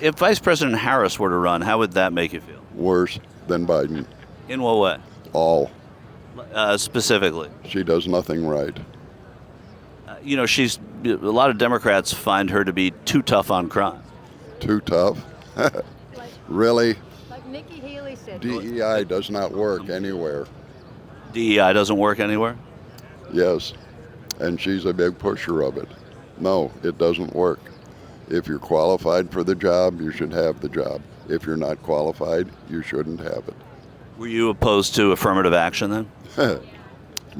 If Vice President Harris were to run, how would that make you feel? Worse than Biden. In what way? All. Specifically? She does nothing right. A lot of Democrats find her to be too tough on crime. Too tough? Really? Like Nikki Haley said. DEI does not work anywhere. DEI doesn't work anywhere? Yes. And she's a big pusher of it. No, it doesn't work. If you're qualified for the job, you should have the job. If you're not qualified, you shouldn't have it. Were you opposed to affirmative action then?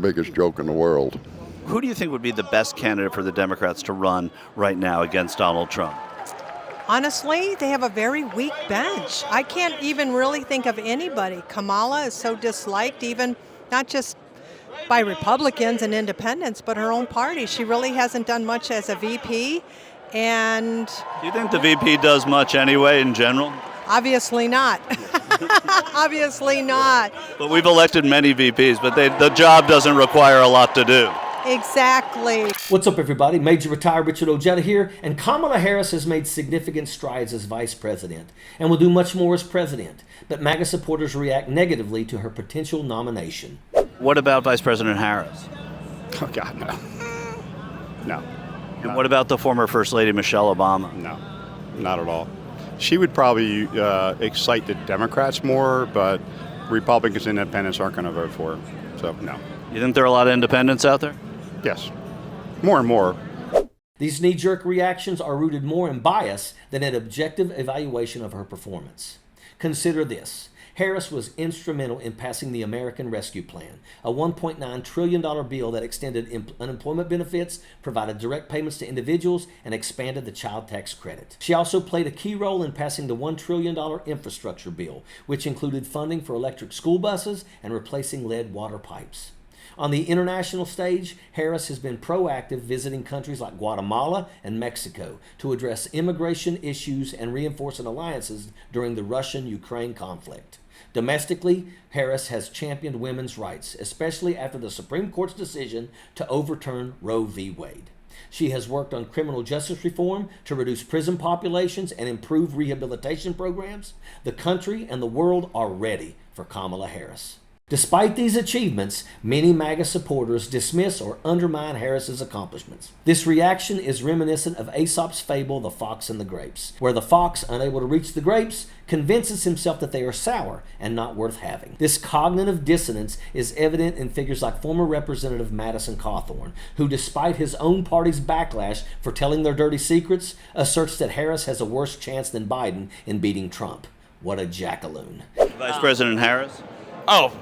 Biggest joke in the world. Who do you think would be the best candidate for the Democrats to run right now against Donald Trump? Honestly, they have a very weak bench. I can't even really think of anybody. Kamala is so disliked, even not just by Republicans and independents, but her own party. She really hasn't done much as a VP. And Do you think the VP does much anyway in general? obviously not. Obviously not. But we've elected many VPs, but the job doesn't require a lot to do. Exactly. What's up, everybody? Major Retired Richard Ojeda here, and Kamala Harris has made significant strides as vice president and will do much more as president, but MAGA supporters react negatively to her potential nomination. What about Vice President Harris? Oh, God, no. No. And what about the former First Lady Michelle Obama? No, not at all. She would probably excite the Democrats more, but Republicans and independents aren't going to vote for her. So, no. You think there are a lot of independents out there? Yes. More and more. These knee-jerk reactions are rooted more in bias than an objective evaluation of her performance. Consider this. Harris was instrumental in passing the American Rescue Plan, a $1.9 trillion bill that extended unemployment benefits, provided direct payments to individuals, and expanded the child tax credit. She also played a key role in passing the $1 trillion infrastructure bill, which included funding for electric school buses and replacing lead water pipes. On the international stage, Harris has been proactive visiting countries like Guatemala and Mexico to address immigration issues and reinforcing alliances during the Russian-Ukraine conflict. Domestically, Harris has championed women's rights, especially after the Supreme Court's decision to overturn Roe v. Wade. She has worked on criminal justice reform to reduce prison populations and improve rehabilitation programs. The country and the world are ready for Kamala Harris. Despite these achievements, many MAGA supporters dismiss or undermine Harris's accomplishments. This reaction is reminiscent of Aesop's fable, The Fox and the Grapes, where the fox, unable to reach the grapes, convinces himself that they are sour and not worth having. This cognitive dissonance is evident in figures like former Representative Madison Cawthorn, who, despite his own party's backlash for telling their dirty secrets, asserts that Harris has a worse chance than Biden in beating Trump. What a jackaloon. Vice President Harris? Oh,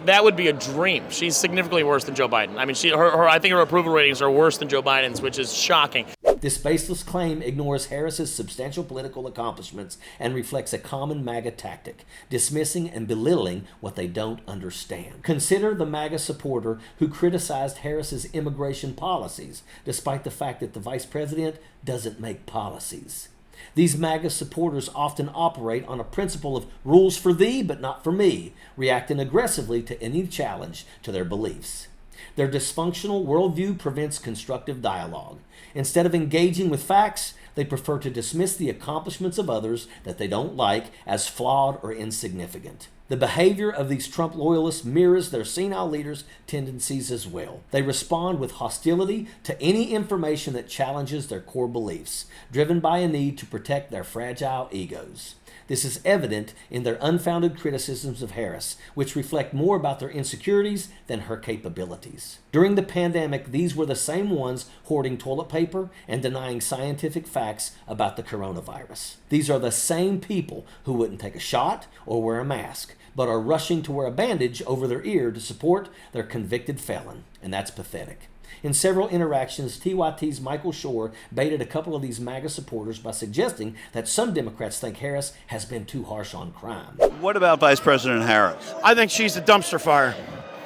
that would be a dream. She's significantly worse than Joe Biden. I mean, I think her approval ratings are worse than Joe Biden's, which is shocking. This baseless claim ignores Harris's substantial political accomplishments and reflects a common MAGA tactic, dismissing and belittling what they don't understand. Consider the MAGA supporter who criticized Harris's immigration policies, despite the fact that the vice president doesn't make policies. These MAGA supporters often operate on a principle of rules for thee but not for me, reacting aggressively to any challenge to their beliefs. Their dysfunctional worldview prevents constructive dialogue. Instead of engaging with facts, they prefer to dismiss the accomplishments of others that they don't like as flawed or insignificant. The behavior of these Trump loyalists mirrors their senile leaders' tendencies as well. They respond with hostility to any information that challenges their core beliefs, driven by a need to protect their fragile egos. This is evident in their unfounded criticisms of Harris, which reflect more about their insecurities than her capabilities. During the pandemic, these were the same ones hoarding toilet paper and denying scientific facts about the coronavirus. These are the same people who wouldn't take a shot or wear a mask, but are rushing to wear a bandage over their ear to support their convicted felon, and that's pathetic. In several interactions, TYT's Michael Shore baited a couple of these MAGA supporters by suggesting that some Democrats think Harris has been too harsh on crime. What about Vice President Harris? I think she's a dumpster fire.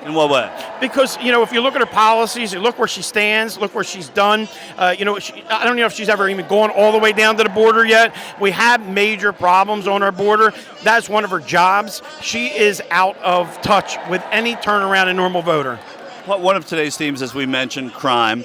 In what way? Because, if you look at her policies, you look where she stands, look where she's done. I don't know if she's ever even gone all the way down to the border yet. We have major problems on our border. That's one of her jobs. She is out of touch with any turnaround in normal voter. One of today's themes, as we mentioned, crime.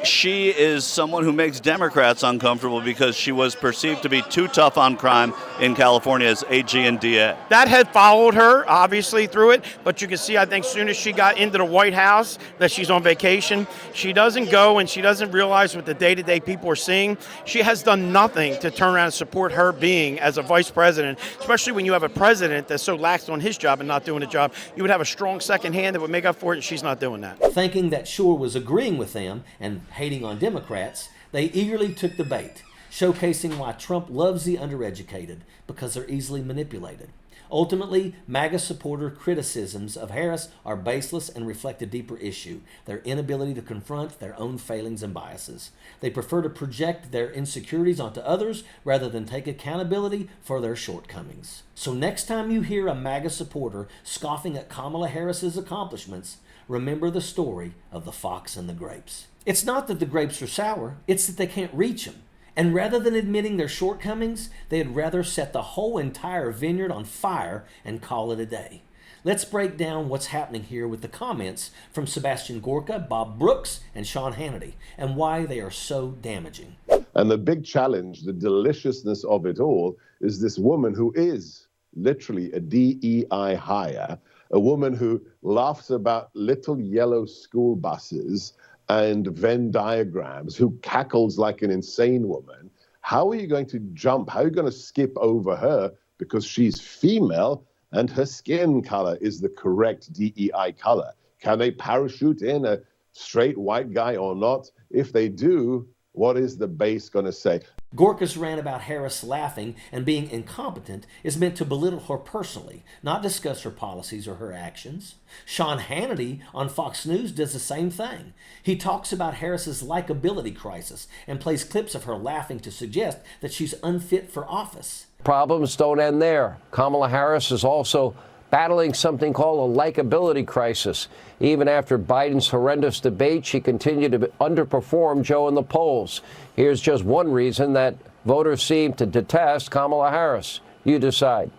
She is someone who makes Democrats uncomfortable because she was perceived to be too tough on crime in California as AG and DA. That had followed her, obviously, through it, but you can see, I think, as soon as she got into the White House, that she's on vacation. She doesn't go and she doesn't realize what the day-to-day people are seeing. She has done nothing to turn around and support her being as a vice president, especially when you have a president that's so lax on his job and not doing the job. You would have a strong second hand that would make up for it, and she's not doing that. Thinking that Shore was agreeing with them and hating on Democrats, they eagerly took the bait, showcasing why Trump loves the undereducated because they're easily manipulated. Ultimately, MAGA supporter criticisms of Harris are baseless and reflect a deeper issue, their inability to confront their own failings and biases. They prefer to project their insecurities onto others rather than take accountability for their shortcomings. So next time you hear a MAGA supporter scoffing at Kamala Harris's accomplishments, remember the story of the fox and the grapes. It's not that the grapes are sour, it's that they can't reach them. And rather than admitting their shortcomings, they'd rather set the whole entire vineyard on fire and call it a day. Let's break down what's happening here with the comments from Sebastian Gorka, Bob Brooks, and Sean Hannity, and why they are so damaging. And the big challenge, the deliciousness of it all, is this woman who is literally a DEI hire, a woman who laughs about little yellow school buses and Venn diagrams, who cackles like an insane woman. How are you going to jump? How are you going to skip over her because she's female and her skin color is the correct DEI color? Can they parachute in a straight white guy or not? If they do, what is the base going to say? Gorka's rant about Harris laughing and being incompetent is meant to belittle her personally, not discuss her policies or her actions. Sean Hannity on Fox News does the same thing. He talks about Harris's likability crisis and plays clips of her laughing to suggest that she's unfit for office. Problems don't end there. Kamala Harris is also battling something called a likability crisis. Even after Biden's horrendous debate, she continued to underperform Joe in the polls. Here's just one reason that voters seem to detest Kamala Harris. You decide.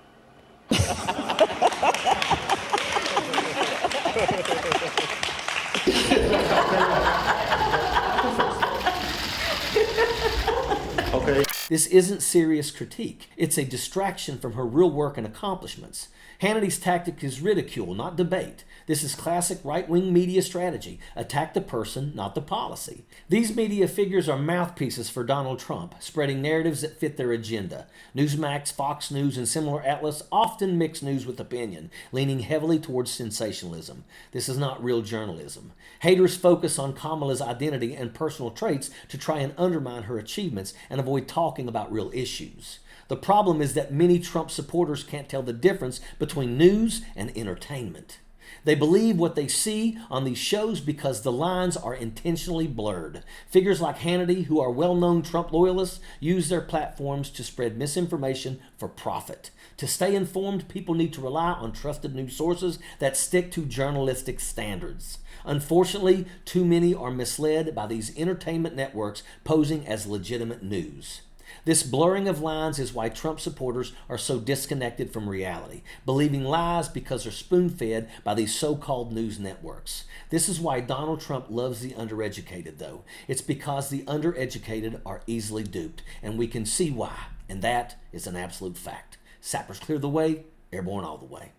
This isn't serious critique. It's a distraction from her real work and accomplishments. Hannity's tactic is ridicule, not debate. This is classic right-wing media strategy. Attack the person, not the policy. These media figures are mouthpieces for Donald Trump, spreading narratives that fit their agenda. Newsmax, Fox News, and similar outlets often mix news with opinion, leaning heavily towards sensationalism. This is not real journalism. Haters focus on Kamala's identity and personal traits to try and undermine her achievements and avoid talking about real issues. The problem is that many Trump supporters can't tell the difference between news and entertainment. They believe what they see on these shows because the lines are intentionally blurred. Figures like Hannity, who are well-known Trump loyalists, use their platforms to spread misinformation for profit. To stay informed, people need to rely on trusted news sources that stick to journalistic standards. Unfortunately, too many are misled by these entertainment networks posing as legitimate news. This blurring of lines is why Trump supporters are so disconnected from reality, believing lies because they're spoon-fed by these so-called news networks. This is why Donald Trump loves the undereducated, though. It's because the undereducated are easily duped, and we can see why, and that is an absolute fact. Sappers clear the way, airborne all the way.